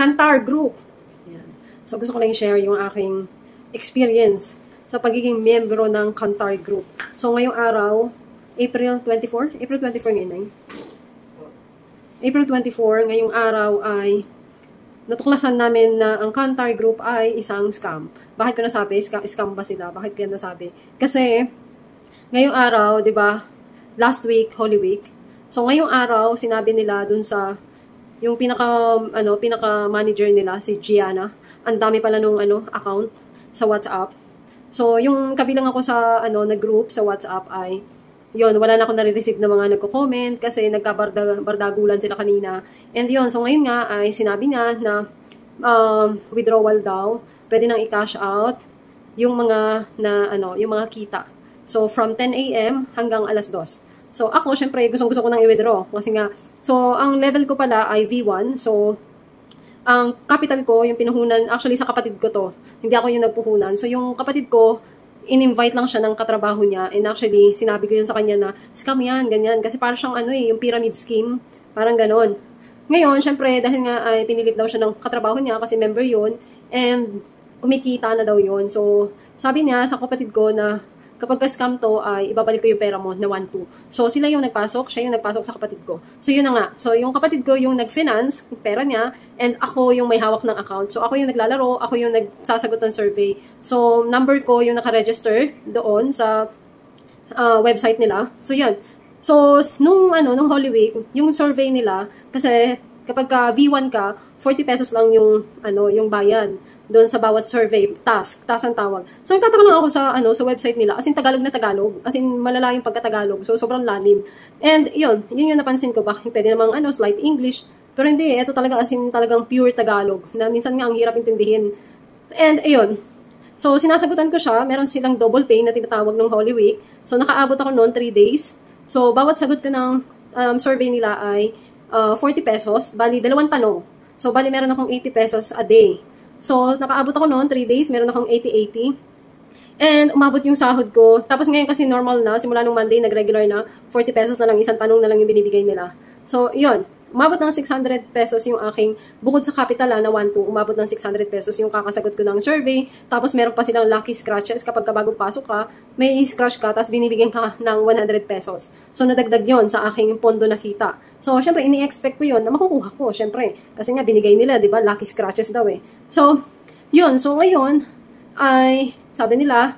Kantar Group. Yan. So, gusto ko lang i-share yung aking experience sa pagiging miyembro ng Kantar Group. So, ngayong araw, April 24? April 24 ngayon, April 24, ngayong araw ay natuklasan namin na ang Kantar Group ay isang scam. Bakit ko nasabi? Scam ba sila? Bakit ko nasabi? Kasi, ngayong araw, di ba, last week, Holy Week. So, ngayong araw, sinabi nila dun sa, yung pinaka-manager nila, si Gianna, ang dami pala nung, account sa WhatsApp. So, yung kabilang ako sa, na-group sa WhatsApp ay, yun, wala na akong nare-receive na mga nagko-comment kasi nagkabardagulan sila kanina. And yun, so ngayon nga ay sinabi niya na withdrawal daw, pwede nang i-cash out yung mga yung mga kita. So from 10 AM hanggang alas 2. So ako syempre gustong-gusto ko nang i-withdraw kasi nga so ang level ko pala ay V1. So ang capital ko, yung pinuhunan, actually sa kapatid ko to. Hindi ako yung nagpuhunan. So yung kapatid ko, in-invite lang siya ng katrabaho niya. And actually, sinabi ko yun sa kanya na, scam yan, ganyan. Kasi parang siyang yung pyramid scheme. Parang ganon. Ngayon, syempre, dahil nga ay pinilit daw siya ng katrabaho niya kasi member yun. And kumikita na daw yun. So, sabi niya sa kapatid ko na, kapag ka-scam to, ay ibabalik ko yung pera mo na 1-2. So, sila yung nagpasok, siya yung nagpasok sa kapatid ko. So, yun na nga. So, yung kapatid ko yung nag-finance, pera niya, and ako yung may hawak ng account. So, ako yung naglalaro, ako yung nagsasagot ng survey. So, number ko yung nakaregister doon sa website nila. So, yun. So, nung Holy Week, yung survey nila, kasi kapag ka V1 ka, 40 pesos lang yung, yung bayan doon sa bawat survey, task ang tawag. So, nagtataka lang ako sa, sa website nila, as in Tagalog na Tagalog, as in malala yung pagka-Tagalog, so sobrang lalim. And, yun yung napansin ko, bakit pwede namang, slight English, pero hindi, ito talaga, as in talagang pure Tagalog, na minsan nga ang hirap intindihin. And, ayun, so, sinasagutan ko siya, meron silang double pay na tinatawag ng Holy Week, so, nakaabot ako noon 3 days, so, bawat sagot ko ng survey nila ay 40 pesos, bali, 2 tanong. So, bali, meron akong 80 pesos a day. So, nakaabot ako noon, 3 days, meron akong 80-80. And, umabot yung sahod ko. Tapos ngayon kasi normal na, simula nung Monday, nag-regular na, 40 pesos na lang, isang tanong na lang yung binibigay nila. So, yun. Umabot ng 600 pesos yung aking, bukod sa capital na 1-2, umabot ng 600 pesos yung kakasagot ko ng survey. Tapos meron pa silang lucky scratches. Kapag bagong pasok ka, may scratch ka, tapos binibigyan ka ng 100 pesos. So, nadagdag yon sa aking pondo na kita. So, syempre, ini-expect ko yon na makukuha ko, syempre. Kasi nga, binigay nila, di ba? Lucky scratches daw eh. So, yun. So, ngayon, ay, sabi nila,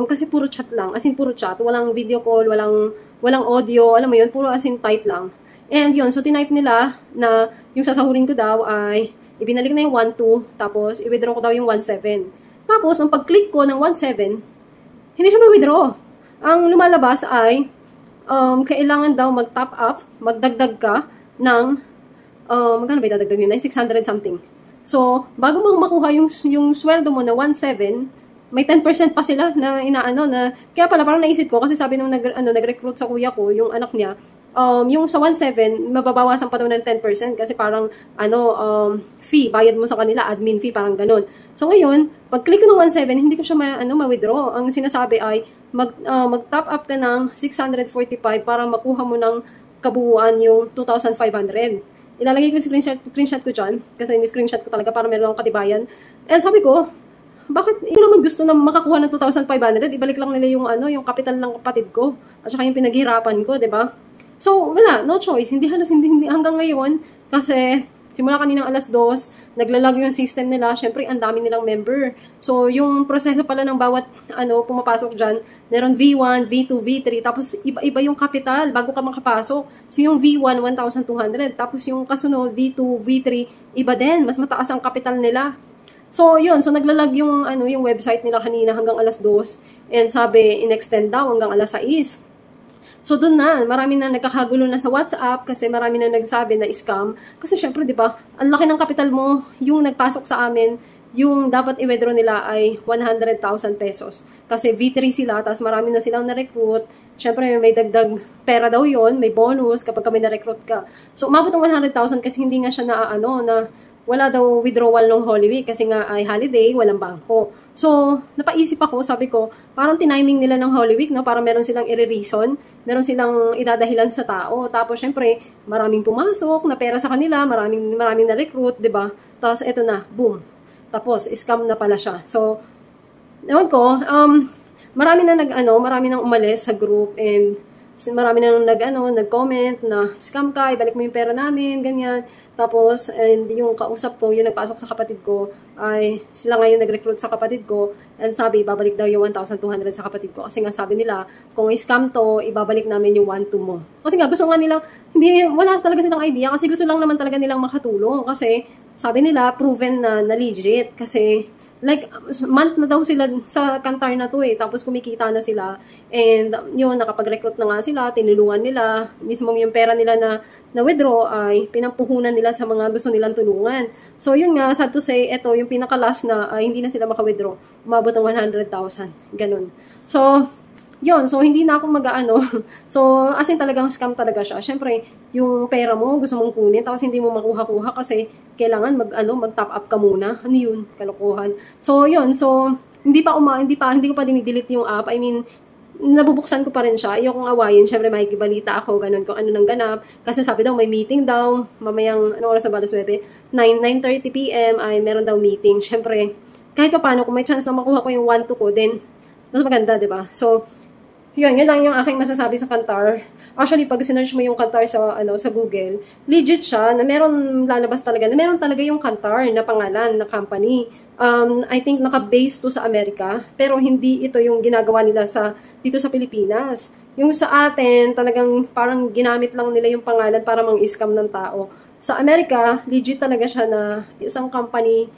kasi puro chat lang. As in, puro chat. Walang video call, walang audio. Alam mo yun, puro as in type lang. And yun, so tinype nila na yung sasahurin ko daw ay ibinalik na yung 1-2, tapos i-withdraw ko daw yung 1-7. Tapos, nung pag-click ko ng 1-7, hindi siya ma-withdraw. Ang lumalabas ay kailangan daw mag-top up, magdagdag ka ng, magkano ba idadagdag yun? 600 something. So, bago mo makuha yung sweldo mo na 1-7, may 10% pa sila na na, kaya pala parang naisip ko, kasi sabi nung nag-recruit sa kuya ko, yung anak niya, yung sa 1-7, mababawasan pa daw ng 10% kasi parang, fee, bayad mo sa kanila, admin fee, parang ganun. So ngayon, pag-click ko ng 1-7, hindi ko siya ma-withdraw. Ang sinasabi ay, mag-top up ka ng 645 para makuha mo ng kabuuan yung 2,500. Ilalagay ko yung screenshot ko dyan, kasi ni-screenshot ko talaga para meron akong katibayan. And sabi ko, bakit hindi naman gusto na makakuha ng 2,500? Ibalik lang nila yung yung capital ng kapatid ko at saka yung pinaghirapan ko, 'di ba? So, wala, no choice. Hindi hanggang ngayon kasi simula kaninang alas 2, naglalag yung system nila. Syempre, ang dami nilang member. So, yung proseso pala ng bawat pumapasok diyan, meron V1, V2, V3, tapos iba-iba yung capital bago ka makapasok. So, yung V1 1,200, tapos yung kasunod V2, V3, iba din, mas mataas ang capital nila. So, yun. So, naglalag yung, yung website nila kanina hanggang alas 2. And sabi, in-extend daw hanggang alas 6. So, dun na. Marami na nagkakagulo na sa WhatsApp kasi marami na nagsabi na scam. Kasi, syempre, di ba, ang laki ng kapital mo, yung nagpasok sa amin, yung dapat i-withdraw nila ay 100,000 pesos. Kasi V3 sila, tapos marami na silang na-recruit. Syempre, may dagdag pera daw yon, may bonus kapag kami na-recruit ka. So, umabot ng 100,000 kasi hindi nga siya na wala daw withdrawal ng Holy Week kasi nga ay holiday, walang bangko. So, napaisip ako, sabi ko, parang tiniming nila ng Holy Week, no? Parang meron silang i-reason, meron silang idadahilan sa tao. Tapos, syempre, maraming pumasok na pera sa kanila, maraming na-recruit, di ba? Tapos, eto na, boom. Tapos, scam na pala siya. So, ewan ko, marami nang umalis sa group and marami nang nag-comment na scam ka, ibalik mo yung pera namin, ganyan. Tapos, and yung kausap ko, yung nagpasok sa kapatid ko, ay sila ngayon nag-recruit sa kapatid ko and sabi, babalik daw yung 1,200 sa kapatid ko. Kasi nga sabi nila, kung scam to, ibabalik namin yung 1,200 mo. Kasi nga, gusto nga nilang, wala talaga silang idea kasi gusto lang naman talaga nilang makatulong. Kasi sabi nila, proven na legit. Kasi like, month na daw sila sa Kantar na to eh. Tapos kumikita na sila. And yun, nakapag-recruit na nga sila, tinulungan nila. Mismong yung pera nila na withdraw ay pinampuhunan nila sa mga gusto nilang tulungan. So yun nga, sad to say, ito yung pinaka-last na hindi na sila maka-withdraw. Umabot ng 100,000. Ganun. So, yun, so hindi na ako mag-ano. So, as in talagang scam talaga siya. Siyempre, yung pera mo, gusto mong kunin, tapos hindi mo makuha-kuha kasi kailangan mag-top up ka muna. Ano yun? Kalokohan. So, yun. So, hindi ko pa dinidelete yung app. I mean, nabubuksan ko pa rin siya. Ayokong awayin. Siyempre, makikibalita ako, ganun, kung ano nang ganap. Kasi sabi daw, may meeting daw. Mamayang, anong oras na ba, alas 9:30 p.m. ay meron daw meeting. Siyempre, kahit pa paano, kung may chance na makuha ko yung 1,200 ko, then, mas maganda, diba? So, yun lang yung aking masasabi sa Kantar. Actually, pag sinearch mo yung Kantar sa Google, legit siya na meron lalabas talaga, na meron talaga yung Kantar na pangalan na company. I think naka-base to sa Amerika, pero hindi ito yung ginagawa nila dito sa Pilipinas. Yung sa atin, talagang parang ginamit lang nila yung pangalan para mang-scam ng tao. Sa Amerika, legit talaga siya na isang company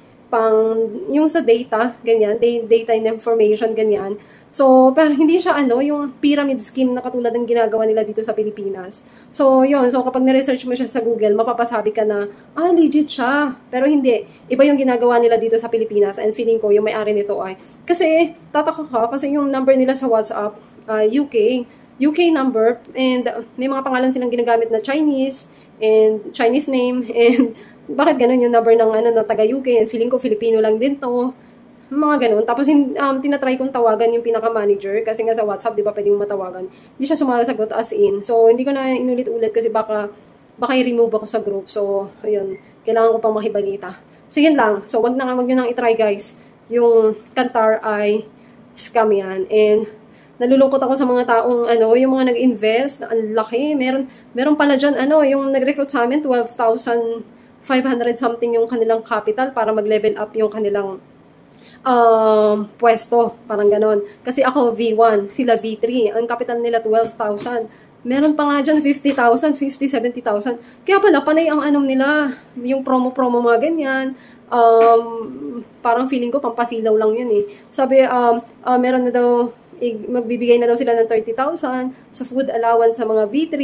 yung sa data, ganyan, data and information, ganyan. So, pero hindi siya yung pyramid scheme na katulad ng ginagawa nila dito sa Pilipinas. So, yun. So, kapag na-research mo siya sa Google, mapapasabi ka na, legit siya. Pero hindi. Iba yung ginagawa nila dito sa Pilipinas. And feeling ko, yung may-ari nito ay. Kasi, tataka ka, kasi yung number nila sa WhatsApp, UK number, and may mga pangalan silang ginagamit na Chinese, and Chinese name, and bakit ganun yung number ng na taga-UK, and feeling ko Filipino lang din to. Mga ganun. Tapos, tinatry kong tawagan yung pinaka-manager kasi nga sa WhatsApp, di ba, pwedeng matawagan. Hindi siya sumasagot as in. So, hindi ko na inulit-ulit kasi baka i-remove ako sa group. So, ayun. Kailangan ko pang makibalita. So, yun lang. So, wag nyo nang i-try, guys. Yung Kantar ay scam yan. And, nalulungkot ako sa mga taong, yung mga nag-invest, ang laki. Meron pala dyan, yung nag-recruit sa amin, 12,500 something yung kanilang capital para mag-level up yung kanilang pwesto, parang ganon. Kasi ako, V1, sila V3. Ang capital nila, 12,000. Meron pa nga dyan, 50,000, 50, 70,000. Kaya pala, panay ang nila, yung promo-promo mga ganyan. Parang feeling ko, pampasilaw lang yun eh. Sabi, meron na daw, magbibigay na daw sila ng 30,000 sa food allowance sa mga V3.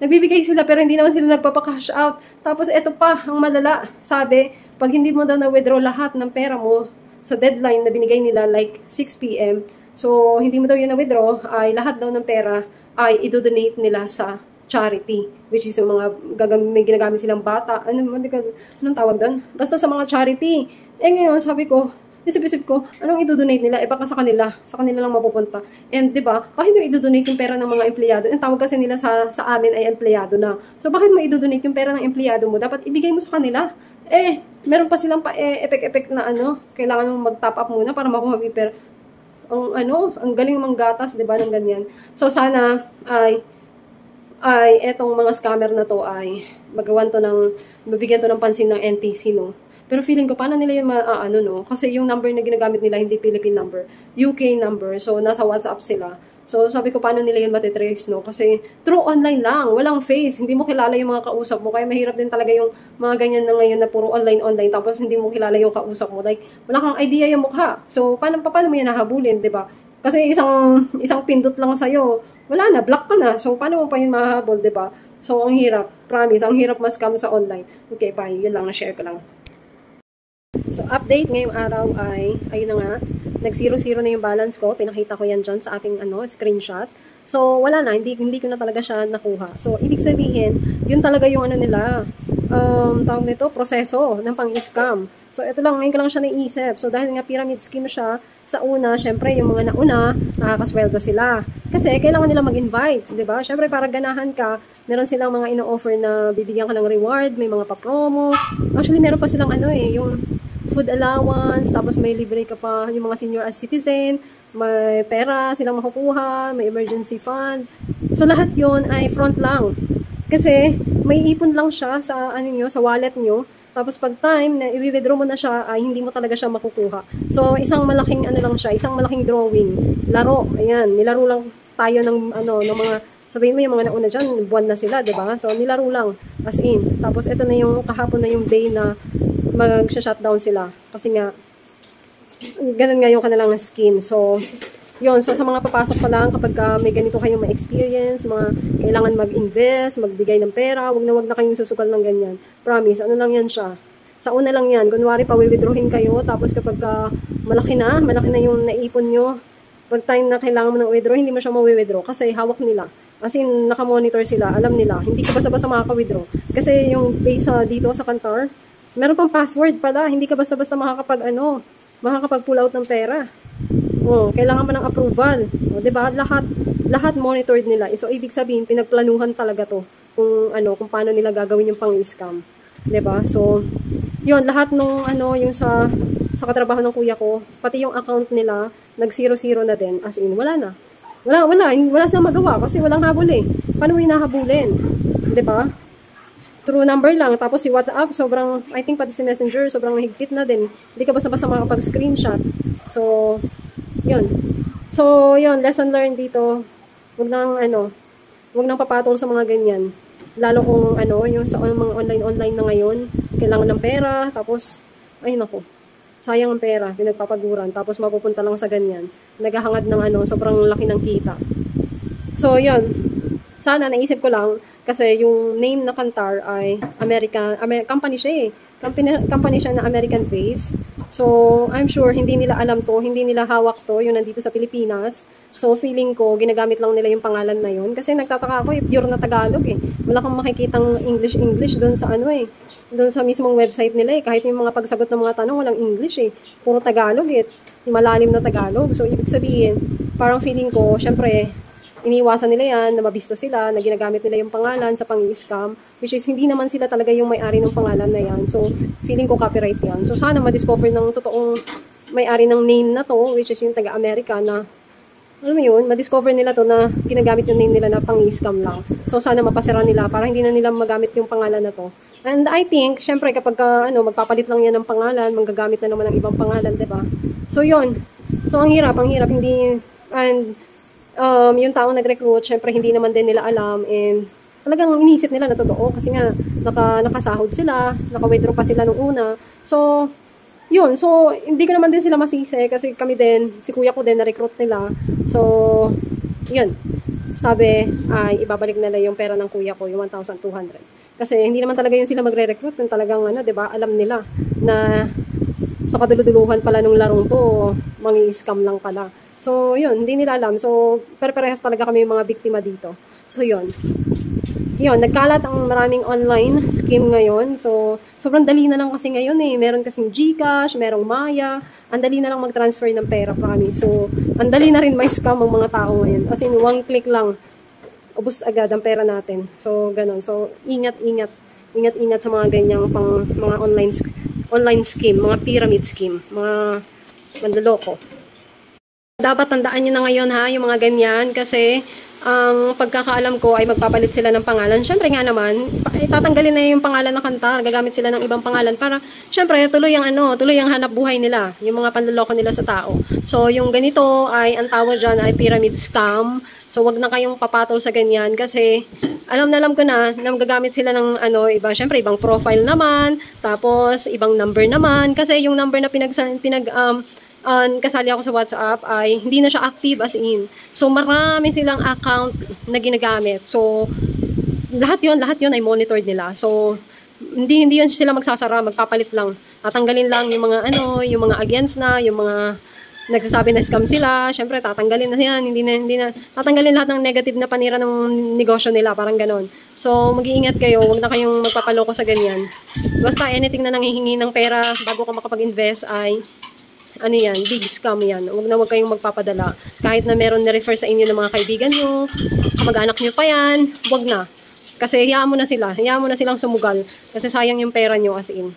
Nagbibigay sila, pero hindi naman sila nagpapa-cash out. Tapos, eto pa, ang malala. Sabi, pag hindi mo daw na-withdraw lahat ng pera mo, sa deadline na binigay nila like 6 p.m. So, hindi mo daw yun na-withdraw, ay lahat daw ng pera ay i-donate nila sa charity. Which is yung mga may ginagamit silang bata. Anong tawag doon? Basta sa mga charity. Ngayon, sabi ko, isip-isip ko, anong i-donate nila? Baka sa kanila lang mapupunta. And, di ba, bakit yung i-donate yung pera ng mga empleyado? Ang tawag kasi nila sa amin ay empleyado na. So, bakit mo i-donate yung pera ng empleyado mo? Dapat ibigay mo sa kanila. Meron pa silang epek-epek na kailangan mong mag-top up muna para makuha yung pera. Ang galing manggatas, di ba, ng ganyan. So, sana etong mga scammer na to ay mabigyan to ng pansin ng NTC, no? Pero feeling ko, paano nila yun Kasi yung number na ginagamit nila, hindi Philippine number, UK number. So, nasa WhatsApp sila. So, sabi ko, paano nila yun matitrace, no? Kasi, through online lang, walang face. Hindi mo kilala yung mga kausap mo. Kaya mahirap din talaga yung mga ganyan na ngayon na puro online. Tapos, hindi mo kilala yung kausap mo. Like, wala kang idea yung mukha. So, paano mo yan nahabulin, di ba? Kasi isang pindot lang sa'yo, wala na, block ka na. So, paano mo pa yun mahahabol, di ba? So, ang hirap. Promise, ang hirap mas-scam sa online. Okay, bye. Yun lang, na-share ko lang. So, update ngayong araw ay, ayun na nga, nag-0-0 na yung balance ko. Pinakita ko yan dyan sa aking screenshot. So, wala na. Hindi ko na talaga siya nakuha. So, ibig sabihin, yun talaga yung nila. tawag nito, proseso ng pang-scam. So, ito lang, ngayon ko lang siya naisip. So, dahil nga pyramid scheme siya, sa una, syempre, yung mga nauna, nakakasweldo sila. Kasi, kailangan nila mag-invite, di ba? Syempre, para ganahan ka, meron silang mga ino-offer na bibigyan ka ng reward, may mga pa-promo. Actually, meron pa silang yung food allowance, tapos may libre ka pa yung mga senior as citizen, may pera silang makukuha, may emergency fund. So, lahat yon ay front lang. Kasi, may ipon lang siya sa, sa wallet nyo. Tapos pag time na i-withdraw mo na siya, ay hindi mo talaga siya makukuha. So, isang malaking lang siya, isang malaking drawing. Laro, ayan, nilaro lang tayo ng ng mga, sabihin mo yung mga nauna dyan, buwan na sila, diba? So, nilaro lang, as in. Tapos, ito na yung kahapon na yung day na mag-shutdown sila. Kasi nga, ganun nga yung kanilang scheme. So, yun, so sa mga papasok pa lang, kapag may ganito kayong ma-experience, mga kailangan mag-invest, magbigay ng pera, wag na kayong susugal ng ganyan. Promise, lang yan siya. Sa una lang yan, kunwari pa withdrawin kayo, tapos kapag malaki na yung naipon nyo, pag time na kailangan mo ng withdraw, hindi mo siya ma-withdraw kasi hawak nila. As in, nakamonitor sila, alam nila, hindi ka basta-basta makaka-withdraw. Kasi yung base dito sa Kantar, meron pang password pala, hindi ka basta-basta makakapag-pull out ng pera. Kailangan pa ng approval. 'Di ba? Lahat monitored nila. So ibig sabihin pinagplanuhan talaga 'to kung paano nila gagawin yung pang-scam. 'Di ba? So 'yun lahat nung yung sa katrabaho ng kuya ko, pati yung account nila nag-0-0 na din. As in wala na. Wala silang magawa kasi walang habol eh. Paano hinahabulin? 'Di ba? True number lang. Tapos si WhatsApp, I think pati si Messenger, sobrang higpit na din. Hindi ka basta-basta makapag-screenshot. So, yun. So, yun, lesson learned dito. Huwag nang papatol sa mga ganyan. Lalo kung yung sa mga online na ngayon, kailangan ng pera, tapos, ay nako, sayang ang pera, pinagpapaguran, tapos mapupunta lang sa ganyan. Naghahangad ng sobrang laki ng kita. So, yun. Sana, naisip ko lang, kasi yung name na Kantar ay company siya eh. Company siya na American base. So, I'm sure hindi nila alam to, hindi nila hawak to, yung nandito sa Pilipinas. So, feeling ko, ginagamit lang nila yung pangalan na yun. Kasi nagtataka ako, pure na Tagalog eh. Wala kang makikitang English doon sa doon sa mismong website nila eh. Kahit yung mga pagsagot ng mga tanong, walang English eh. Puro Tagalog eh. Malalim na Tagalog. So, ibig sabihin, parang feeling ko, syempre, iniiwasan nila yan, na mabisto sila, na ginagamit nila yung pangalan sa pang-scam, which is hindi naman sila talaga yung may-ari ng pangalan na yan. So, feeling ko copyright yan. So, sana ma-discover ng totoong may-ari ng name na to, which is yung taga-America na, alam mo yun, ma-discover nila to na ginagamit yung name nila na pang-scam lang. So, sana mapasira nila para hindi na nila magamit yung pangalan na to. And I think, syempre, kapag magpapalit lang yan ng pangalan, manggagamit na naman ng ibang pangalan, diba? So, yun. So, ang hirap, hindi, and, yung taong nag-recruit, syempre hindi naman din nila alam and talagang inisip nila na totoo kasi nga nakasahod sila, naka-withdraw pa sila nung una. So, yun. So, hindi ko naman din sila masisi kasi kami din, si kuya ko din na-recruit nila. So, yun. Sabi, ay ibabalik nila yung pera ng kuya ko, yung 1,200. Kasi hindi naman talaga yun sila magre-recruit kung talagang diba, alam nila na sa kaduluduluhan pala nung larong to, mangi-scam lang pala. So, yun, hindi nila alam. So, parehas talaga kami yung mga biktima dito. So, yun. Yun, nagkalat ang maraming online scheme ngayon. So, sobrang dali na lang kasi ngayon eh. Meron kasing GCash, merong Maya. Ang dali na lang mag-transfer ng pera, promise. So, ang dali na rin may scam ang mga tao ngayon. As in, one click lang, ubos agad ang pera natin. So, ganun. So, ingat-ingat sa mga ganyang mga online scheme, mga pyramid scheme, mga manloloko. Dapat tandaan nyo na ngayon ha, yung mga ganyan kasi ang pagkakaalam ko ay magpapalit sila ng pangalan. Syempre nga naman, tatanggalin na yung pangalan ng Kantar, gagamit sila ng ibang pangalan para syempre tuloy ang hanap buhay nila, yung mga panloloko nila sa tao. So yung ganito ay ang tawag diyan ay pyramid scam. So wag na kayong papatol sa ganyan kasi alam ko na gagamit sila ng syempre ibang profile naman, tapos ibang number naman kasi yung number na kasali ako sa WhatsApp ay hindi na siya active as in. So, marami silang account na ginagamit. So, lahat yun ay monitored nila. So, hindi sila magsasara, magpapalit lang. Tatanggalin lang yung mga against na, yung mga nagsasabi na scam sila, syempre tatanggalin na yan, hindi na, tatanggalin lahat ng negative na panira ng negosyo nila, parang ganon. So, mag-iingat kayo, huwag na kayong magpapaloko sa ganyan. Basta anything na nanghihingi ng pera bago ka makapag-invest ay, ano yan, big scam yan. Huwag kayong magpapadala. Kahit na meron na-refer sa inyo ng mga kaibigan nyo, kamag-anak nyo pa yan, huwag na. Kasi hayaan mo na sila, hayaan mo na silang sumugal. Kasi sayang yung pera nyo as in.